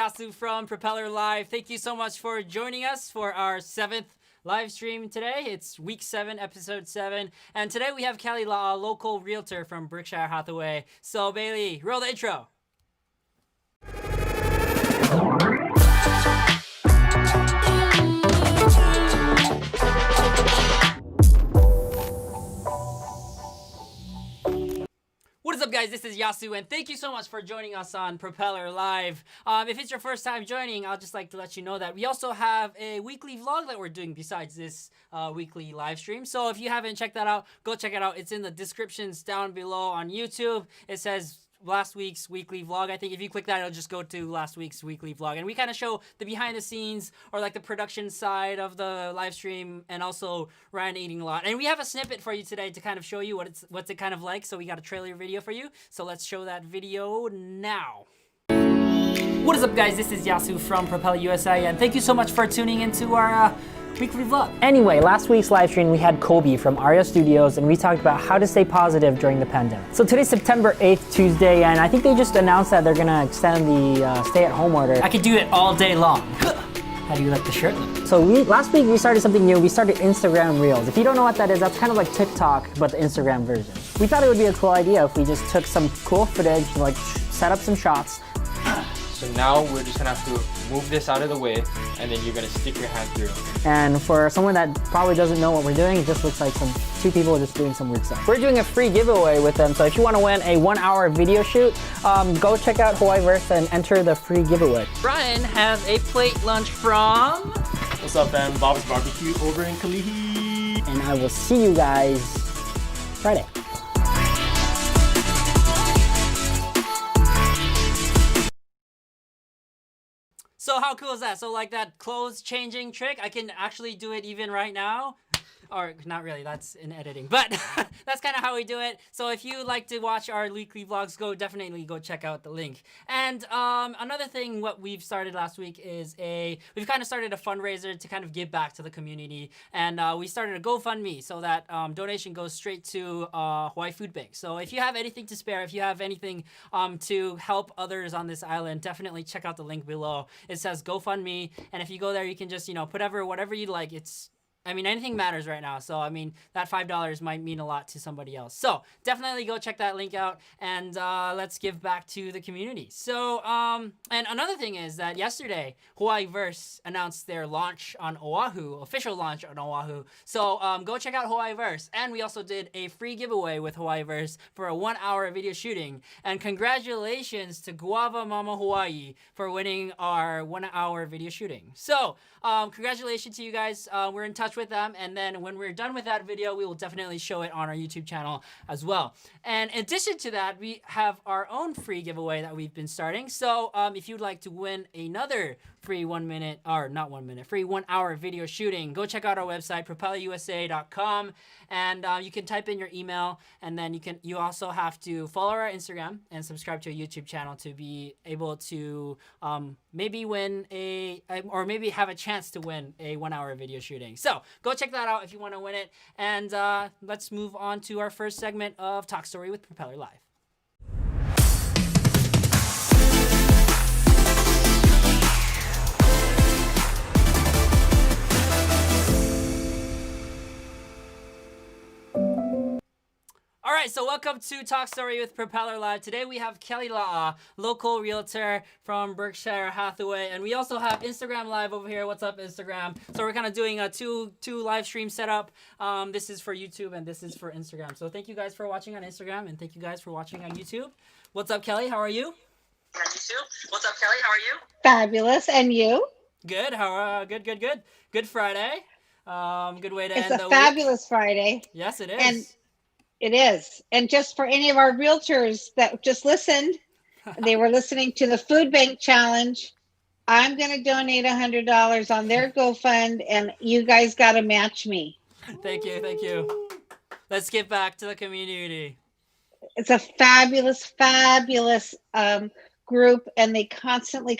Yasu from Propeller Live. Thank you so much for joining us for our 7th live stream today. It's week 7, episode 7. And today we have Kelly Law, a local realtor from Berkshire Hathaway. So Bailey, roll the intro. What is up, guys? This is Yasu, and thank you so much for joining us on Propeller Live. If it's your first time joining, I'll just like to let you know that we also have a weekly vlog that we're doing besides this weekly live stream. So if you haven't checked that out, go check it out. It's in the descriptions down below on YouTube. It says last week's weekly vlog. I think if you click that, it'll just go to last week's weekly vlog, and we kind of show the behind the scenes or like the production side of the live stream, and also Ryan eating a lot. And we have a snippet for you today to kind of show you what's it kind of like. So we got a trailer video for you, so let's show that video now. What is up, guys? This is Yasu from Propeller USA, and thank you so much for tuning into our weekly vlog. Anyway, last week's live stream we had Kobe from Aria Studios, and we talked about how to stay positive during the pandemic. So today's September 8th, Tuesday, and I think they just announced that they're gonna extend the stay-at-home order. I could do it all day long. How do you like the shirt look? So last week we started something new. We started Instagram Reels. If you don't know what that is, that's kind of like TikTok, but the Instagram version. We thought it would be a cool idea if we just took some cool footage, like set up some shots. So now we're just gonna have to move this out of the way, and then you're gonna stick your hand through. And for someone that probably doesn't know what we're doing, it just looks like two people just doing some weird stuff. We're doing a free giveaway with them, so if you want to win a 1-hour video shoot, go check out Hawaiiverse and enter the free giveaway. Brian has a plate lunch from... What's up, fam? Bob's Barbecue over in Kalihi. And I will see you guys Friday. So how cool is that? So like that clothes changing trick, I can actually do it even right now. Or not really, that's in editing, but that's kind of how we do it. So if you like to watch our weekly vlogs, definitely go check out the link. And another thing, what we've started last week is we've kind of started a fundraiser to kind of give back to the community. And we started a GoFundMe so that donation goes straight to Hawaii Food Bank. So if you have anything to spare, if you have anything to help others on this island, definitely check out the link below. It says GoFundMe, and if you go there, you can just, put whatever you like. Anything matters right now. So, that $5 might mean a lot to somebody else. So, definitely go check that link out, and let's give back to the community. So, and another thing is that yesterday, Hawaiiverse announced their launch on Oahu, official launch on Oahu. So, go check out Hawaiiverse. And we also did a free giveaway with Hawaiiverse for a 1-hour video shooting. And congratulations to Guava Mama Hawaii for winning our 1-hour video shooting. So, congratulations to you guys. We're in touch with them, and then when we're done with that video, we will definitely show it on our YouTube channel as well. And in addition to that, we have our own free giveaway that we've been starting. So if you'd like to win another free 1-hour video shooting, go check out our website, propellerusa.com, and you can type in your email, and then you also have to follow our Instagram and subscribe to our YouTube channel to be able to maybe win or maybe have a chance to win a 1-hour video shooting. So go check that out if you want to win it. And let's move on to our first segment of Talk Story with Propeller Live. All right, so welcome to Talk Story with Propeller Live. Today we have Kelly La'a, local realtor from Berkshire Hathaway, and we also have Instagram Live over here. What's up, Instagram? So we're kind of doing a two live stream setup. This is for YouTube and this is for Instagram. So thank you guys for watching on Instagram, and thank you guys for watching on YouTube. What's up, Kelly? How are you? What's up, Kelly? How are you? Fabulous. And you? Good. Good. Good Friday. Good way to end the week. It's a fabulous Friday. Yes, it is. And it is. And just for any of our realtors that just listened, they were listening to the Food Bank Challenge. I'm going to donate $100 on their GoFund, and you guys got to match me. Thank you. Let's get back to the community. It's a fabulous group, and they constantly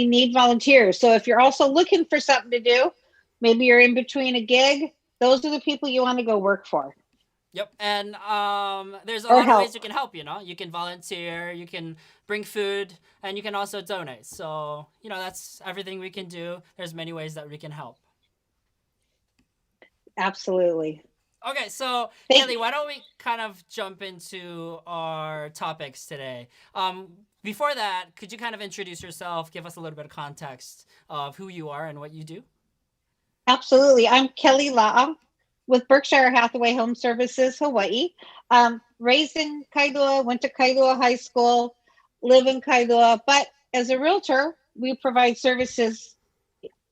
need volunteers. So if you're also looking for something to do, maybe you're in between a gig, those are the people you want to go work for. Yep. And there's a Or lot of help. ways you can help, you know. You can volunteer, you can bring food, and you can also donate. So, you know, that's everything we can do. There's many ways that we can help. Absolutely. Okay, so Thank Kelly, why don't we kind of jump into our topics today? Before that, could you kind of introduce yourself, give us a little bit of context of who you are and what you do? Absolutely. I'm Kelly La'a with Berkshire Hathaway Home Services, Hawaii. Raised in Kailua, went to Kailua High School, live in Kailua, but as a realtor, we provide services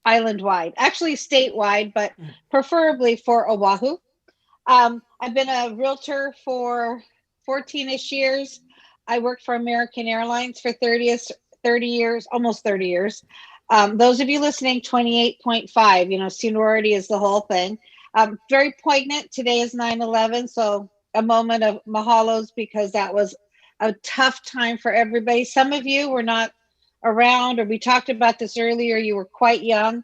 island wide, actually statewide, but preferably for Oahu. I've been a realtor for 14-ish years. I worked for American Airlines for 30 years, almost 30 years. Those of you listening, 28.5, seniority is the whole thing. Very poignant. Today is 9/11, so a moment of mahalos because that was a tough time for everybody. Some of you were not around, or we talked about this earlier, you were quite young.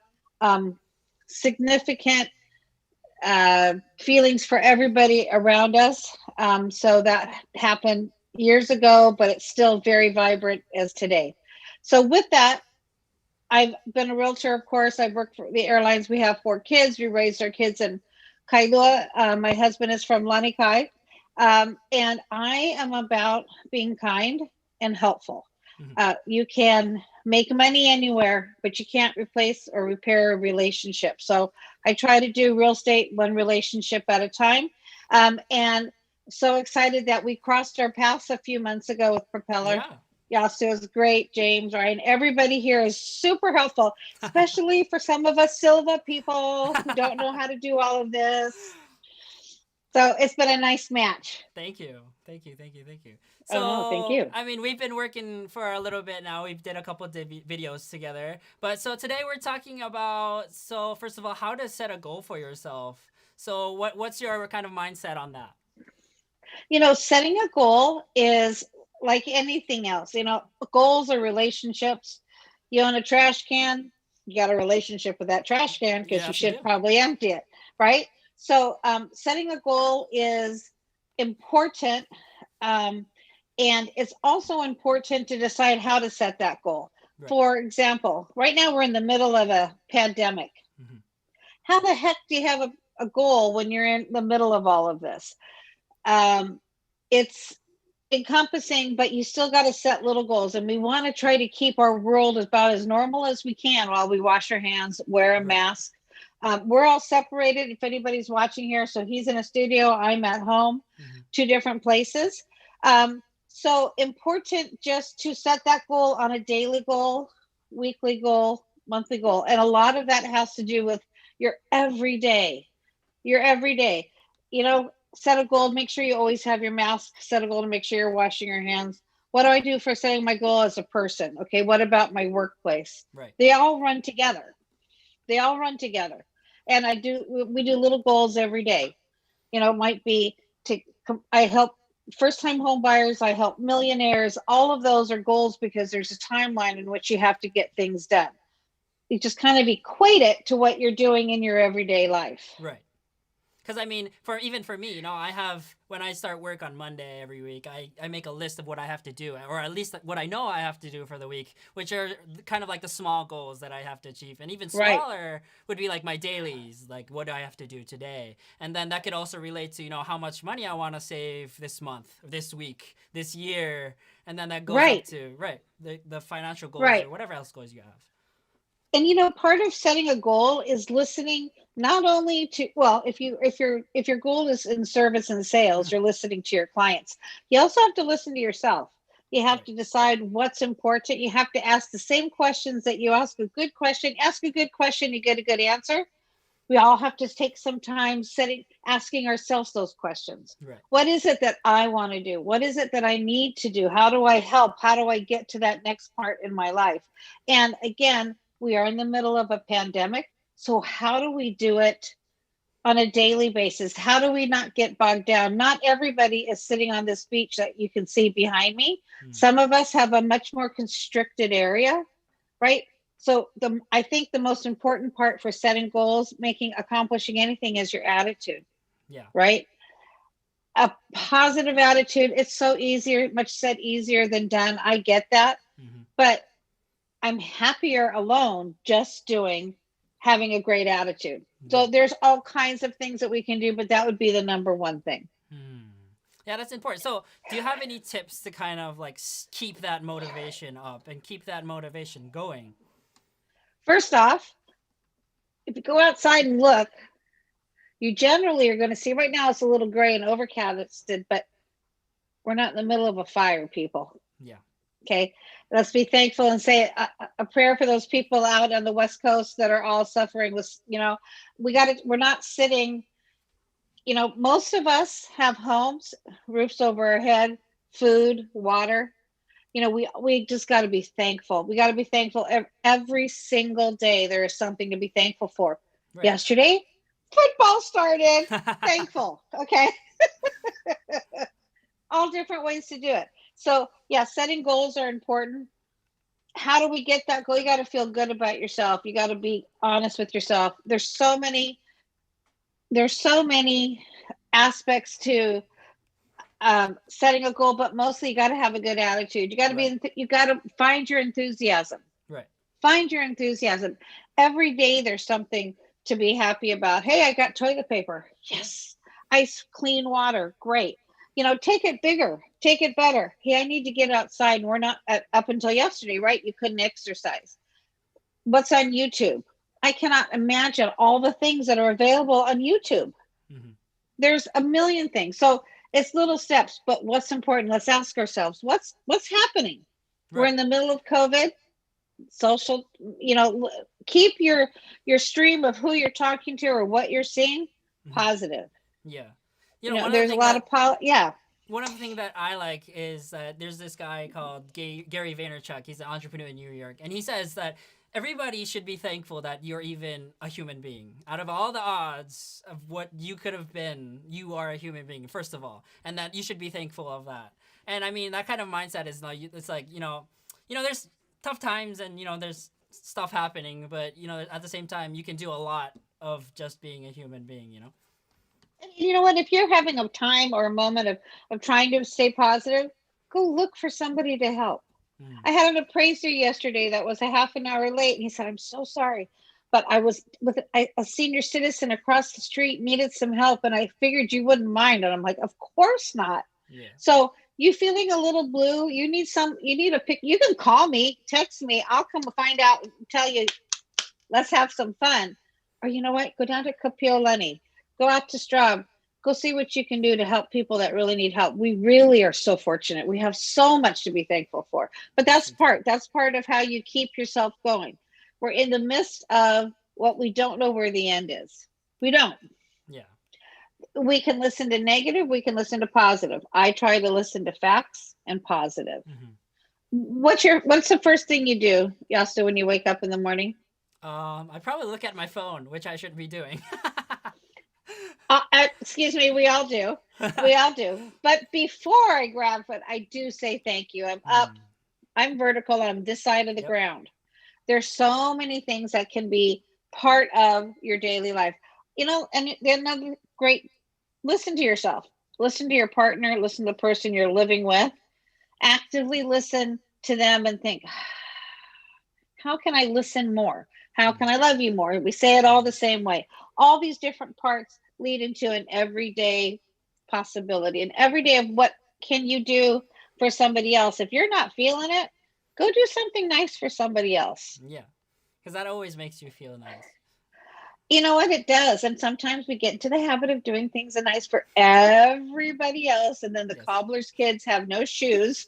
Significant feelings for everybody around us. So that happened years ago, but it's still very vibrant as today. So with that, I've been a realtor, of course. I've worked for the airlines. We have 4 kids. We raised our kids in Kailua. My husband is from Lanikai. And I am about being kind and helpful. You can make money anywhere, but you can't replace or repair a relationship. So I try to do real estate one relationship at a time. And so excited that we crossed our paths a few months ago with Propeller. Yeah. Yeah, so it was great, James, Ryan. Everybody here is super helpful, especially for some of us Silva people who don't know how to do all of this. So it's been a nice match. Thank you. Thank you. Thank you. Thank you. Oh, no, thank So, you. I mean, we've been working for a little bit now. We've did a couple of videos together. But so today we're talking about, so first of all, how to set a goal for yourself. So what's your kind of mindset on that? Setting a goal is like anything else. Goals are relationships. You own a trash can, you got a relationship with that trash can because you Yes, you should do. probably empty it, right? So setting a goal is important. And it's also important to decide how to set that goal. Right. For example, right now we're in the middle of a pandemic. How the heck do you have a goal when you're in the middle of all of this? It's encompassing, but you still got to set little goals. And we want to try to keep our world about as normal as we can while we wash our hands, wear a mask. We're all separated if anybody's watching here. So he's in a studio, I'm at home, 2 different places. So important just to set that goal on a daily goal, weekly goal, monthly goal. And a lot of that has to do with your everyday. Set a goal, make sure you always have your mask, set a goal to make sure you're washing your hands. What do I do for setting my goal as a person? Okay, what about my workplace? Right. They all run together. And we do little goals every day. It might be I help first-time home buyers, I help millionaires. All of those are goals because there's a timeline in which you have to get things done. You just kind of equate it to what you're doing in your everyday life. Right. Because I mean, for me, I have, when I start work on Monday every week, I make a list of what I have to do, or at least what I know I have to do for the week, which are kind of like the small goals that I have to achieve. And even smaller would be like my dailies, like what do I have to do today? And then that could also relate to, how much money I want to save this month, this week, this year. And then that goes up to, the financial goals or whatever else goals you have. And part of setting a goal is listening not only to, well, if your goal is in service and sales, you're listening to your clients. You also have to listen to yourself. You have to decide what's important. You have to ask the same questions that you ask a good question. Ask a good question, you get a good answer. We all have to take some time asking ourselves those questions. Right. What is it that I want to do? What is it that I need to do? How do I help? How do I get to that next part in my life? And again, we are in the middle of a pandemic. So how do we do it on a daily basis? How do we not get bogged down? Not everybody is sitting on this beach that you can see behind me. Some of us have a much more constricted area, right? So I think the most important part for setting goals, accomplishing anything is your attitude. Yeah. Right? a positive attitude. It's so easier, much said, easier than done. I get that. Mm-hmm. But I'm happier alone just having a great attitude. So Right. there's all kinds of things that we can do, but that would be the number one thing. Hmm. Yeah, that's important. So, do you have any tips to kind of like keep that motivation up and keep that motivation going? First off, if you go outside and look, you generally are going to see right now it's a little gray and overcasted, but we're not in the middle of a fire, people. Yeah. Okay. Let's be thankful and say a prayer for those people out on the West Coast that are all suffering with, we're not sitting, most of us have homes, roofs over our head, food, water. We just got to be thankful. We got to be thankful every single day. There is something to be thankful for. Right. Yesterday, football started. Thankful. Okay. All different ways to do it. So yeah, setting goals are important. How do we get that goal? You got to feel good about yourself. You got to be honest with yourself. There's so many aspects to setting a goal, but mostly you got to have a good attitude. You got to Right. you got to find your enthusiasm. Right. Find your enthusiasm. Every day there's something to be happy about. Hey, I got toilet paper. Yes. Ice, clean water. Great. Take it bigger, take it better. Hey, I need to get outside. And we're not up until yesterday, right? You couldn't exercise. What's on YouTube? I cannot imagine all the things that are available on YouTube. Mm-hmm. There's a million things. So it's little steps, but what's important? Let's ask ourselves, what's happening? Right. We're in the middle of COVID. Social, keep your stream of who you're talking to or what you're seeing positive. Yeah. There's a lot of yeah. One of the things that I like is that there's this guy called Gary Vaynerchuk. He's an entrepreneur in New York, and he says that everybody should be thankful that you're even a human being. Out of all the odds of what you could have been, you are a human being, first of all, and that you should be thankful of that. And I mean, that kind of mindset is like, it's like, there's tough times and, there's stuff happening, but, at the same time, you can do a lot of just being a human being, And you know what? If you're having a time or a moment of trying to stay positive, go look for somebody to help. I had an appraiser yesterday that was a half an hour late, and he said, "I'm so sorry, but I was with a senior citizen across the street, needed some help, and I figured you wouldn't mind." And I'm like, "Of course not." Yeah. So you feeling a little blue? You need a pick. You can call me, text me. I'll come find out, tell you, let's have some fun. Or you know what? Go down to Kapiolani. Go out to Straub. Go see what you can do to help people that really need help. We really are so fortunate. We have so much to be thankful for. But that's part of how you keep yourself going. We're in the midst of what we don't know where the end is. We don't. Yeah. We can listen to negative, we can listen to positive. I try to listen to facts and positive. Mm-hmm. What's the first thing you do, Yasta, when you wake up in the morning? I probably look at my phone, which I shouldn't be doing. Excuse me, we all do. We all do. But before I grab it, I do say thank you. I'm up, I'm vertical, I'm this side of the ground. There's so many things that can be part of your daily life. And then another great, listen to yourself. Listen to your partner, listen to the person you're living with. Actively listen to them and think, how can I listen more? How can I love you more? We say it all the same way. All these different parts lead into an everyday possibility, an everyday of what can you do for somebody else. If you're not feeling it, go do something nice for somebody else. Yeah, because that always makes you feel nice. You know what? It does. And sometimes we get into the habit of doing things nice for everybody else. And then the cobbler's kids have no shoes.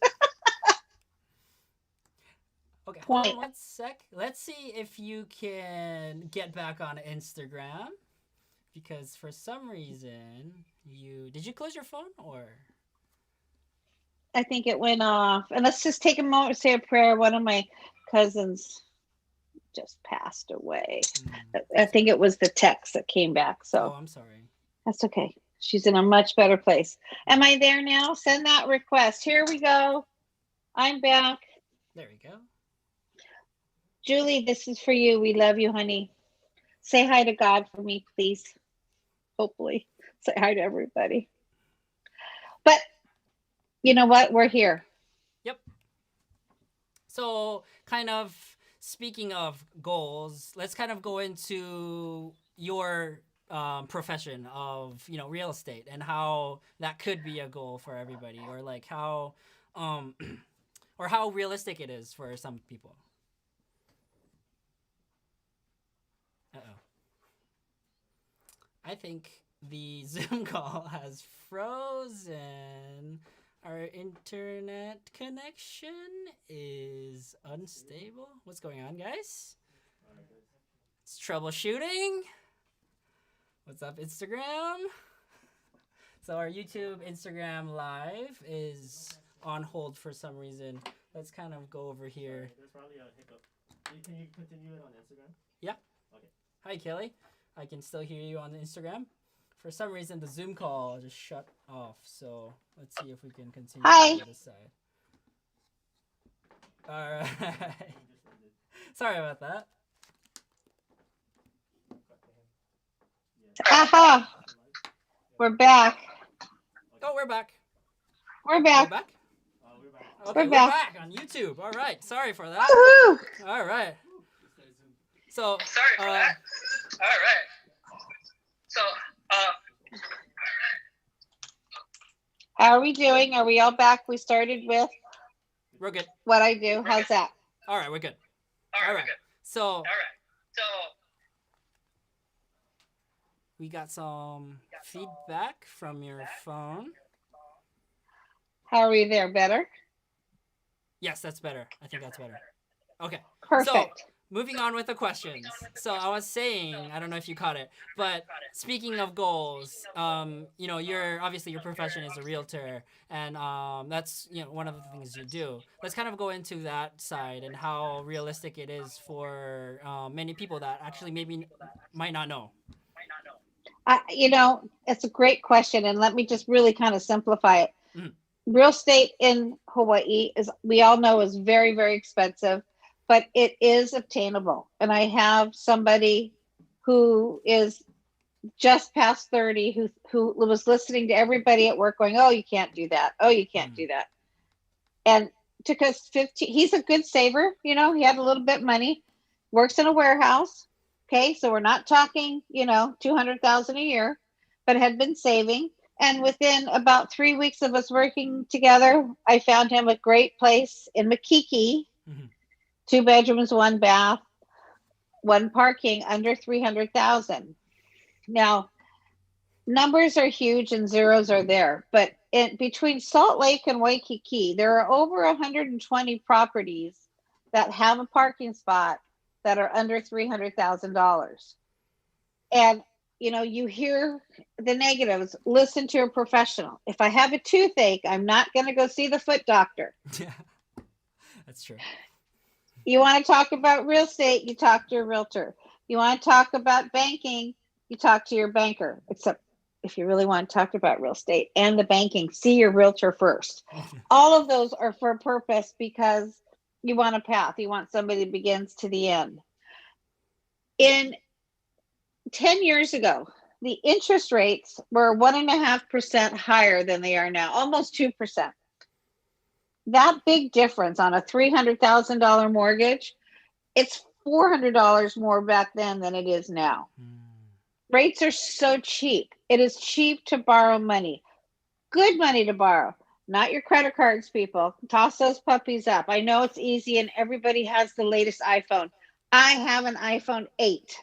Okay, hold on one sec. Let's see if you can get back on Instagram. Because for some reason, did you close your phone or? I think it went off. And let's just take a moment to say a prayer. One of my cousins just passed away. I think it was the text that came back. So I'm sorry. That's okay. She's in a much better place. Am I there now? Send that request. Here we go. I'm back. There we go. Julie, this is for you. We love you, honey. Say hi to God for me, please. Hopefully. Say hi to everybody. you know what? We're here. Yep. So, kind of speaking of goals, let's kind of go into your profession of real estate and how that could be a goal for everybody, or like how or how realistic it is for some people. Uh-oh. I think the Zoom call has frozen. Our internet connection is unstable. What's going on, guys? It's troubleshooting. What's up, Instagram? So our YouTube Instagram live is on hold for some reason. Let's kind of go over here. There's probably a hiccup. Can you continue it on Instagram? Yeah. Okay. Hi, Kelly. I can still hear you on Instagram. For some reason, the Zoom call just shut off. So let's see if we can continue Hi. on this side. All right. Sorry about that. Aha! We're back. Oh, we're back. We're We're back. back? We're back. Okay, We're back. on YouTube. All right. Sorry for that. Woohoo! All right. So, Sorry for that. All right. So, How are we doing? Are we all back? We started with we're good. what I do. How's that? All right, we're good. all right, All we're right. good. So, All right. So, we got some feedback from your phone. How are we there? Better? Yes, that's better. I think that's better. Okay. Perfect. Moving on with the questions. So I was saying, I don't know if you caught it, but speaking of goals, you're obviously your profession is a realtor, and that's one of the things you do. Let's kind of go into that side and how realistic it is for many people that actually maybe might not know. It's a great question, and let me just really kind of simplify it. Mhm. Real estate in Hawaii we all know, is very, very expensive, but it is obtainable. And I have somebody who is just past 30 who was listening to everybody at work going, "Oh, you can't do that. Oh, you can't do that." And took us 15. He's a good saver. He had a little bit of money, works in a warehouse. Okay. So we're not talking, 200,000 a year, but had been saving. And within about 3 weeks of us working together, I found him a great place in Makiki, 2 bedrooms, 1 bath, 1 parking, under 300,000. Now, numbers are huge and zeros are there, but between Salt Lake and Waikiki, there are over 120 properties that have a parking spot that are under $300,000. And you hear the negatives. Listen to a professional. If I have a toothache, I'm not going to go see the foot doctor. Yeah, that's true. You want to talk about real estate, you talk to a realtor. You want to talk about banking, you talk to your banker. Except if you really want to talk about real estate and the banking, see your realtor first. All of those are for a purpose, because you want a path. You want somebody that begins to the end. In 10 years ago, the interest rates were 1.5% higher than they are now, almost 2%. That big difference on a $300,000 mortgage, it's $400 more back then than it is now. Rates are so cheap. It is cheap to borrow money. Good money to borrow, not your credit cards, people. Toss those puppies up. I know it's easy and everybody has the latest iPhone. I have an iPhone 8.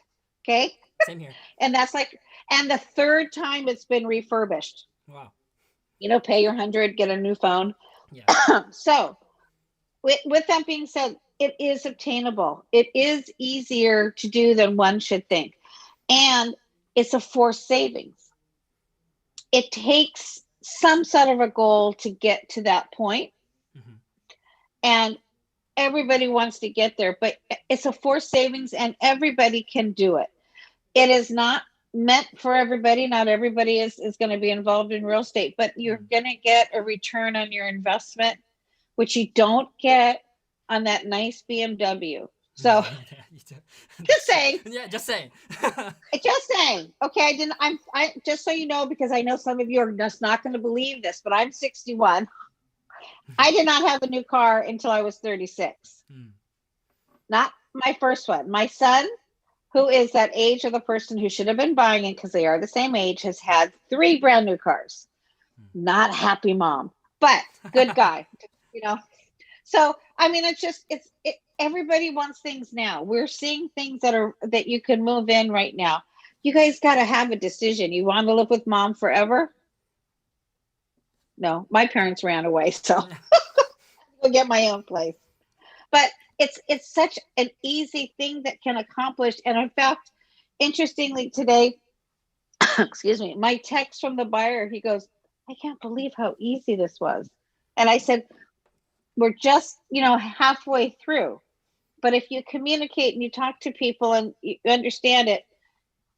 Okay. Same here. And the third time it's been refurbished. Wow. Pay your $100, get a new phone. Yeah. So with that being said, it is obtainable. It is easier to do than one should think. And it's a forced savings. It takes some sort of a goal to get to that point. And everybody wants to get there, but it's a forced savings and everybody can do it. It is not meant for everybody. Not everybody is going to be involved in real estate, but you're going to get a return on your investment, which you don't get on that nice BMW. So just saying. Yeah, just saying. Just saying. Okay, I just so you know, because I know some of you are just not going to believe this, but I'm 61. I did not have a new car until I was 36. Not my first one. My son, who is that age of the person who should have been buying it because they are the same age, has had 3 brand new cars. Not happy mom, but good guy, you know. So I mean, everybody wants things now. We're seeing things that you can move in right now. You guys got to have a decision. You want to live with mom forever? No, my parents ran away, so I'll get my own place. But it's such an easy thing that can accomplish. And in fact, interestingly today, excuse me, my text from the buyer, he goes, I can't believe how easy this was. And I said, we're just, halfway through. But if you communicate and you talk to people and you understand it,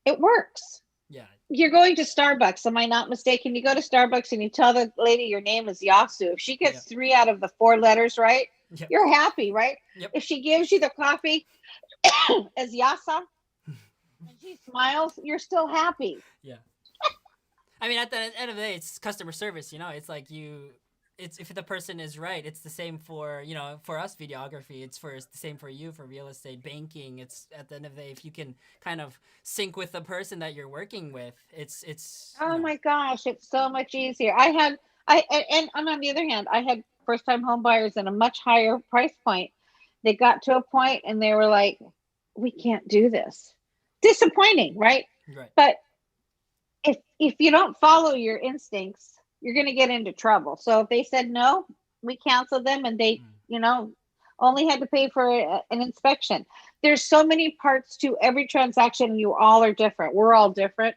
it works. Yeah. You're going to Starbucks. Am I not mistaken? You go to Starbucks and you tell the lady your name is Yasu. If she gets 3 out of the 4 letters right, you're happy, right? Yep. If she gives you the coffee as Yasa and she smiles, you're still happy. Yeah. I mean, at the end of the day, it's customer service, It's like if the person is right, it's the same for, for us videography, it's the same for you for real estate, banking. It's at the end of the day, if you can kind of sync with the person that you're working with, it's oh my gosh, it's so much easier. And on the other hand, I had first time home buyers at a much higher price point. They got to a point and they were like, we can't do this. Disappointing, right? Right. But if you don't follow your instincts, you're going to get into trouble. So if they said no, we canceled them, and they, only had to pay for an inspection. There's so many parts to every transaction. You all are different. We're all different.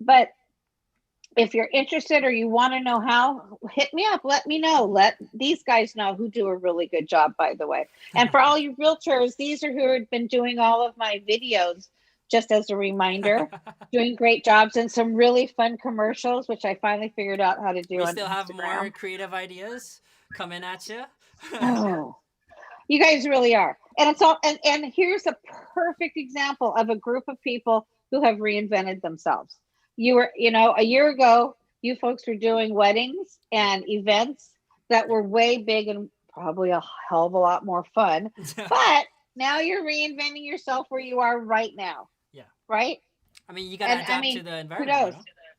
But if you're interested or you want to know how, hit me up. Let me know. Let these guys know, who do a really good job, by the way. And for all you realtors, these are who have been doing all of my videos. Just as a reminder, doing great jobs and some really fun commercials, which I finally figured out how to do. We on still have Instagram. more creative ideas coming at you. Oh, you guys really are. And it's all, and here's a perfect example of a group of people who have reinvented themselves. You were, a year ago, you folks were doing weddings and events that were way big and probably a hell of a lot more fun. But now you're reinventing yourself where you are right now. Right? I mean, you got to adapt to the environment. Who knows?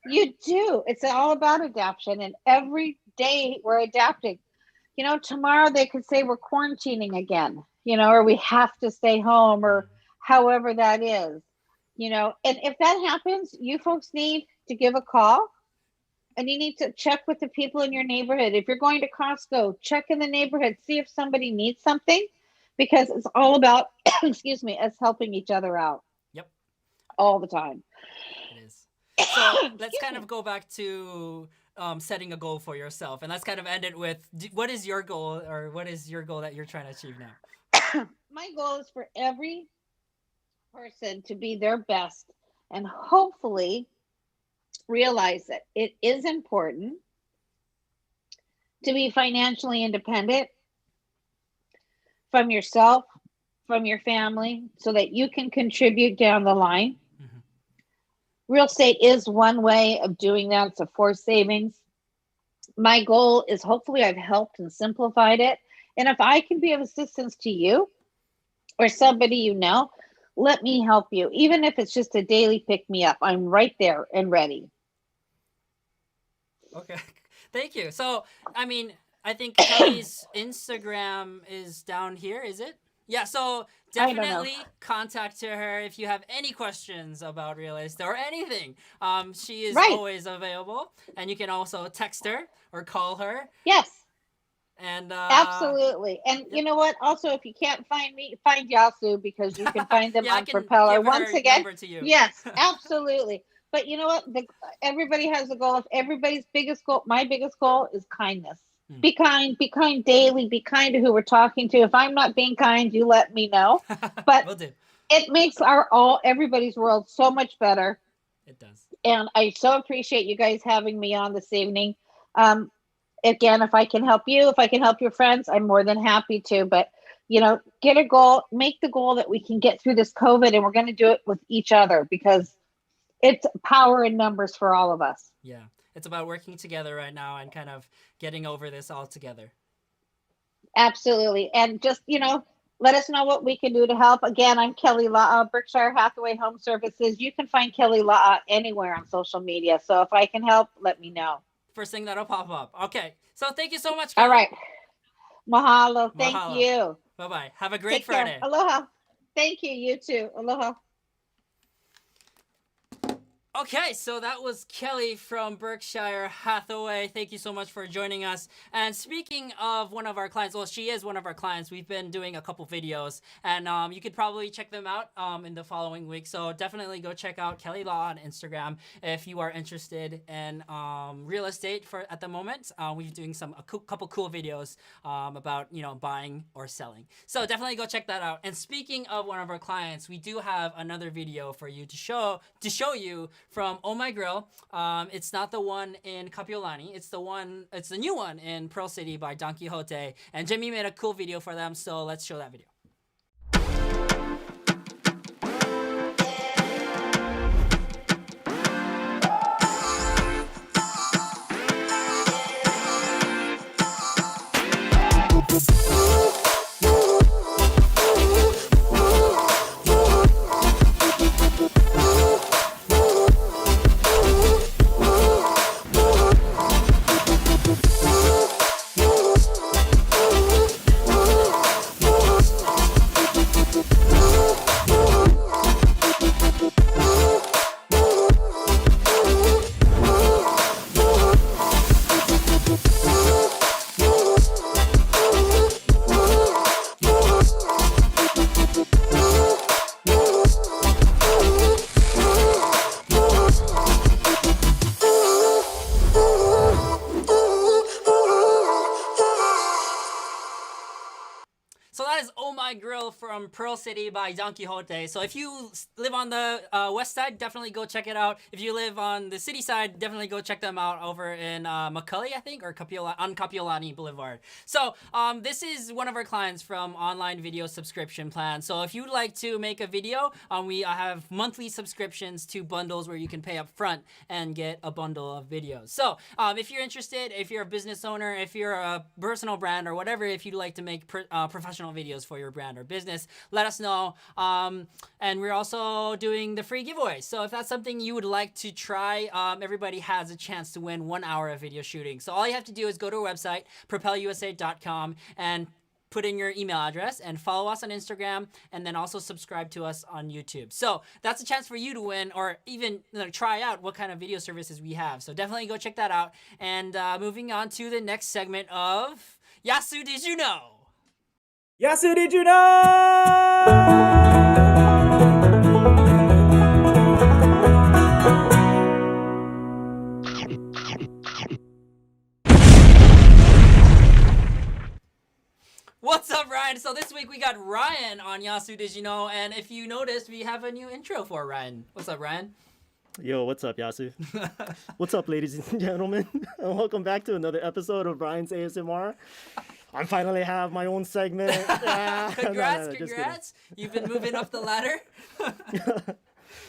You do. It's all about adaptation. And every day we're adapting. Tomorrow they could say we're quarantining again, or we have to stay home, or however that is, and if that happens, you folks need to give a call, and you need to check with the people in your neighborhood. If you're going to Costco, check in the neighborhood, see if somebody needs something, because it's all about, excuse me, us helping each other out. All the time. It is. So let's kind of go back to setting a goal for yourself, and let's kind of end it with, what is your goal, or what is your goal that you're trying to achieve now? My goal is for every person to be their best and hopefully realize that it is important to be financially independent from yourself, from your family, so that you can contribute down the line. Real estate is one way of doing that. It's a forced savings. My goal is, hopefully I've helped and simplified it. And if I can be of assistance to you or somebody let me help you. Even if it's just a daily pick me up, I'm right there and ready. Okay. Thank you. So, I mean, I think Kelly's Instagram is down here, is it? Yeah, so definitely contact her if you have any questions about real estate or anything. She is always available, and you can also text her or call her. Yes. And absolutely. And you know what? Also, if you can't find me, find Yasu, because you can find them on Propeller. Once again, yes, absolutely. But you know what? Everybody has a goal. If everybody's biggest goal, my biggest goal is kindness. Be kind daily, be kind to who we're talking to. If I'm not being kind, you let me know. But Will do. It makes everybody's world so much better. It does. And I so appreciate you guys having me on this evening. Again, if I can help you, if I can help your friends, I'm more than happy to. But, get a goal, make the goal that we can get through this COVID, and we're going to do it with each other, because it's power in numbers for all of us. Yeah. It's about working together right now and kind of getting over this all together. Absolutely. And just, let us know what we can do to help. Again, I'm Kelly Law, Berkshire Hathaway Home Services. You can find Kelly Law anywhere on social media. So if I can help, let me know. First thing that'll pop up. Okay. So thank you so much, All Kelly. right. Mahalo. Thank Mahalo. you. Bye-bye. Have a great Take Friday. care. Aloha. Thank you. You too. Aloha. Okay, so that was Kelly from Berkshire Hathaway. Thank you so much for joining us. And speaking of one of our clients, well, she is one of our clients. We've been doing a couple videos, and you could probably check them out in the following week. So definitely go check out Kelly Law on Instagram if you are interested in real estate at the moment. We're doing a couple cool videos about buying or selling. So definitely go check that out. And speaking of one of our clients, we do have another video for you to show you from Oh My Grill. It's not the one in Kapiolani. It's the new one in Pearl City by Don Quixote. And Jimmy made a cool video for them, so let's show that video. So that is Oh My Grill from Pearl City by Don Quixote. So if you live on the west side, definitely go check it out. If you live on the city side, definitely go check them out over in Macaulay, I think, or on Kapiolani Boulevard. So this is one of our clients from Online Video Subscription Plan. So if you'd like to make a video, we have monthly subscriptions to bundles where you can pay up front and get a bundle of videos. So if you're interested, if you're a business owner, if you're a personal brand or whatever, if you'd like to make professional videos for your brand or business, let us know. And we're also doing the free giveaway. So if that's something you would like to try, everybody has a chance to win 1 hour of video shooting. So all you have to do is go to our website, propellusa.com, and put in your email address and follow us on Instagram, and then also subscribe to us on YouTube. So that's a chance for you to win, or even try out what kind of video services we have. So definitely go check that out. And moving on to the next segment of Yasu Did You Know? Yasu, did you know? What's up, Ryan? So this week we got Ryan on Yasu Did You Know? And if you noticed, we have a new intro for Ryan. What's up, Ryan? Yo, what's up, Yasu? What's up, ladies and gentlemen? And welcome back to another episode of Brian's ASMR. I finally have my own segment. Congrats, No, just congrats. You've been moving up the ladder. So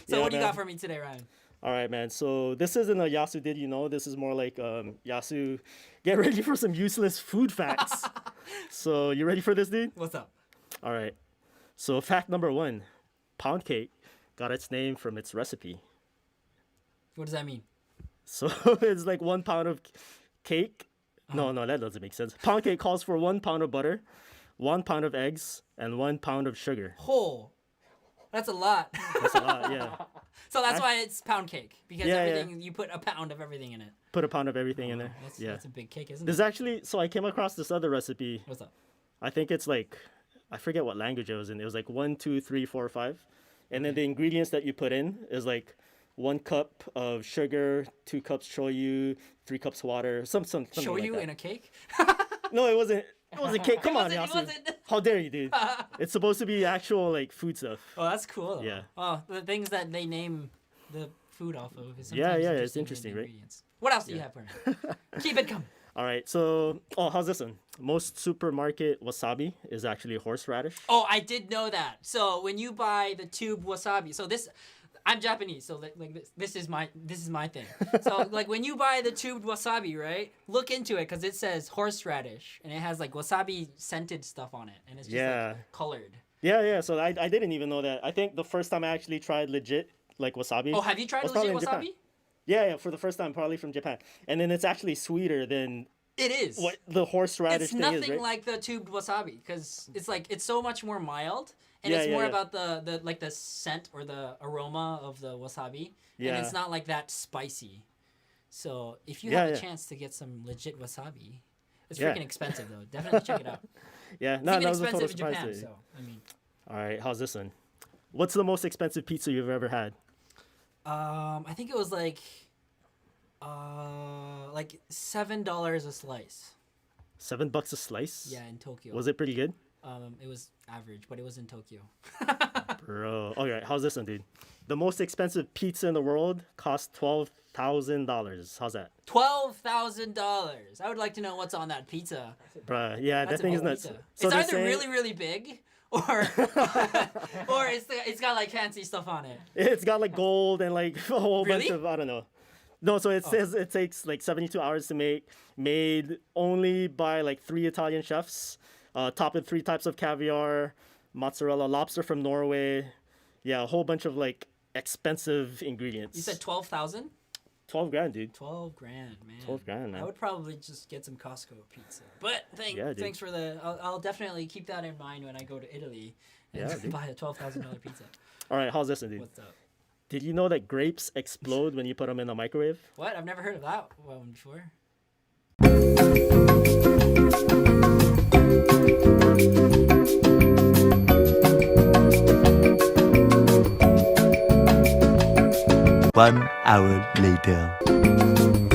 Yeah, what do you man. got for me today, Ryan? All right, man. So this isn't a Yasu Did You Know? This is more like Yasu, get ready for some useless food facts. So you ready for this, dude? What's up? All right. So fact number 1, pound cake got its name from its recipe. What does that mean? So it's like 1 pound of cake. No, that doesn't make sense. Pound cake calls for 1 pound of butter, 1 pound of eggs, and 1 pound of sugar. Oh, that's a lot. That's a lot, yeah. So that's why it's pound cake, because Yeah, everything you put a pound of everything in it. Put a pound of everything in there. Yeah. That's a big cake, isn't There's it? actually, so I came across this other recipe. What's up? I think it's like, I forget what language it was in. It was like 1, 2, 3, 4, 5. And then the ingredients that you put in is like 1 cup of sugar, 2 cups shoyu, 3 cups water, something Show like you that. in a cake? No, it wasn't. It wasn't cake. Come on, It Yasu. wasn't. How dare you, dude? It's supposed to be actual like food stuff. Oh, that's cool. Though. Yeah. Oh, the things that they name the food off of. Is Yeah, sometimes yeah, it's in interesting, the right? ingredients. What else do you have for me? Keep it coming. All right, so how's this one? Most supermarket wasabi is actually horseradish. Oh, I did know that. So when you buy the tube wasabi, so this, I'm Japanese, so like this is my thing. So like when you buy the tubed wasabi, right? Look into it because it says horseradish and it has like wasabi scented stuff on it, and it's just like colored. Yeah. So I didn't even know that. I think the first time I actually tried legit like wasabi. Oh, have you tried was legit probably in Japan. wasabi? Yeah, for the first time, probably from Japan, and then it's actually sweeter than It is. what the horseradish It's thing nothing is, right? like the tubed wasabi because it's so much more mild, and Yeah, it's yeah, more yeah. about the like the scent or the aroma of the wasabi, Yeah. and it's not like that spicy. So if you Yeah, have a yeah. chance to get some legit wasabi, it's Yeah. freaking expensive though. Definitely check it out. Yeah, It's no, even that was a total expensive in surprise Japan. to me. So I mean, All right, how's this one? What's the most expensive pizza you've ever had? I think it was like $7 a slice. $7 a slice? Yeah, in Tokyo. Was it pretty good? It was average, but it was in Tokyo. Bro. All right, how's this one, dude? The most expensive pizza in the world cost $12,000. How's that? $12,000. I would like to know what's on that pizza. Bruh, yeah, That's that thing a is big nuts. pizza. So It's they're either saying- really, really big, or or it's got like fancy stuff on it. It's got like gold and like a whole bunch Really? of, I don't know. No, so it says it takes like 72 hours to make, made only by like 3 Italian chefs, topped with 3 types of caviar, mozzarella, lobster from Norway. Yeah, a whole bunch of like expensive ingredients. You said 12,000? 12 grand, dude. 12 grand, man. 12 grand, man. I would probably just get some Costco pizza. But Yeah, dude. thanks for the. I'll definitely keep that in mind when I go to Italy and Yeah, dude. buy a $12,000 pizza. All right, how's this one, dude? What's up? Did you know that grapes explode when you put them in the microwave? What? I've never heard of that one before. One hour later.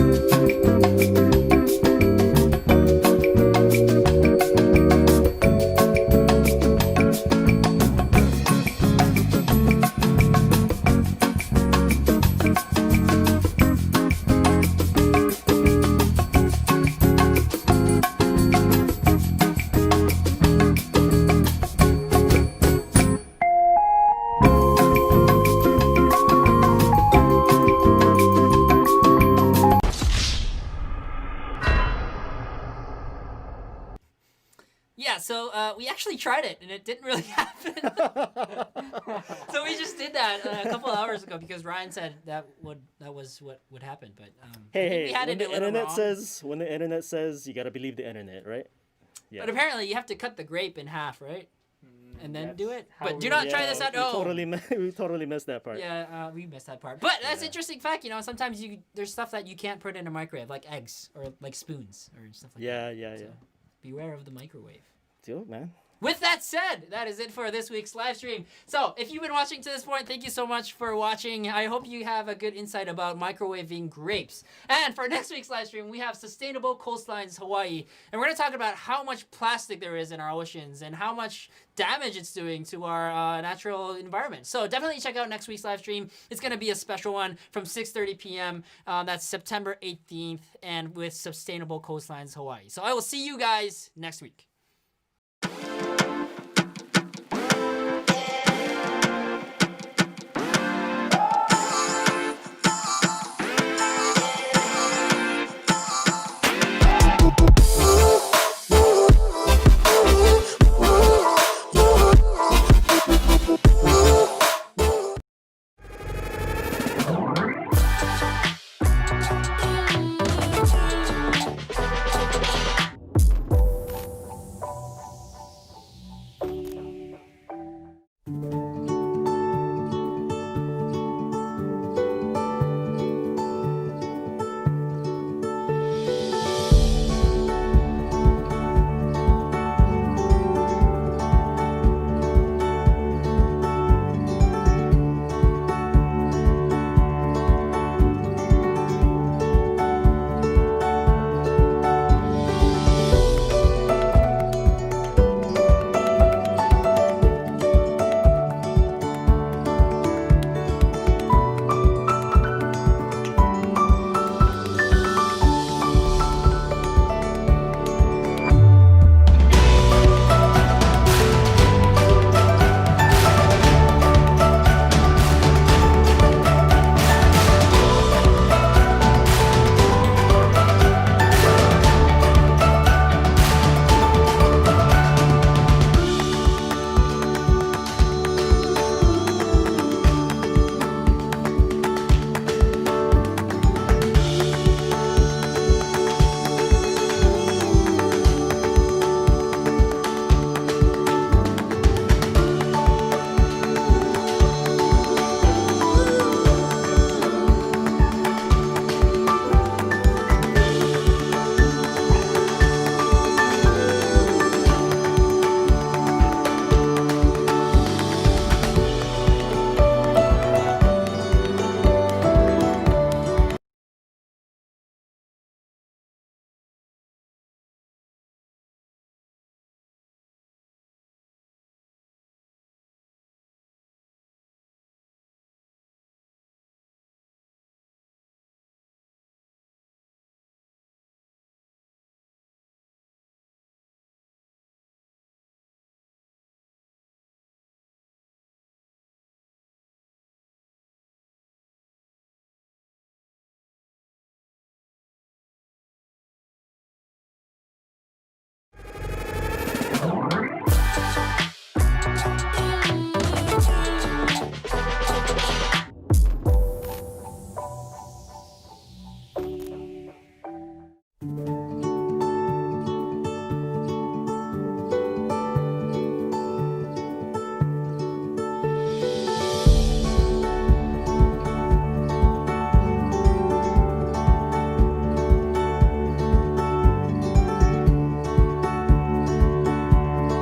Yeah, so we actually tried it, and it didn't really happen. So we just did that a couple hours ago because Ryan said that was what would happen. But I think we had when it a the little internet wrong. when the internet says you gotta believe the internet, right? Yeah. But apparently you have to cut the grape in half, right? And then do it. how But do we- not try this at we home. we totally missed that part. Yeah, we missed that part. But that's interesting fact. You know, sometimes there's stuff that you can't put in a microwave, like eggs or like spoons or stuff like that. Yeah. So beware of the microwave. Dude, man. With that said, that is it for this week's live stream. So, if you've been watching to this point, thank you so much for watching. I hope you have a good insight about microwaving grapes. And for next week's live stream, we have Sustainable Coastlines Hawaii. And we're going to talk about how much plastic there is in our oceans and how much damage it's doing to our natural environment. So, definitely check out next week's live stream. It's going to be a special one from 6:30 p.m. That's September 18th, and with Sustainable Coastlines Hawaii. So, I will see you guys next week.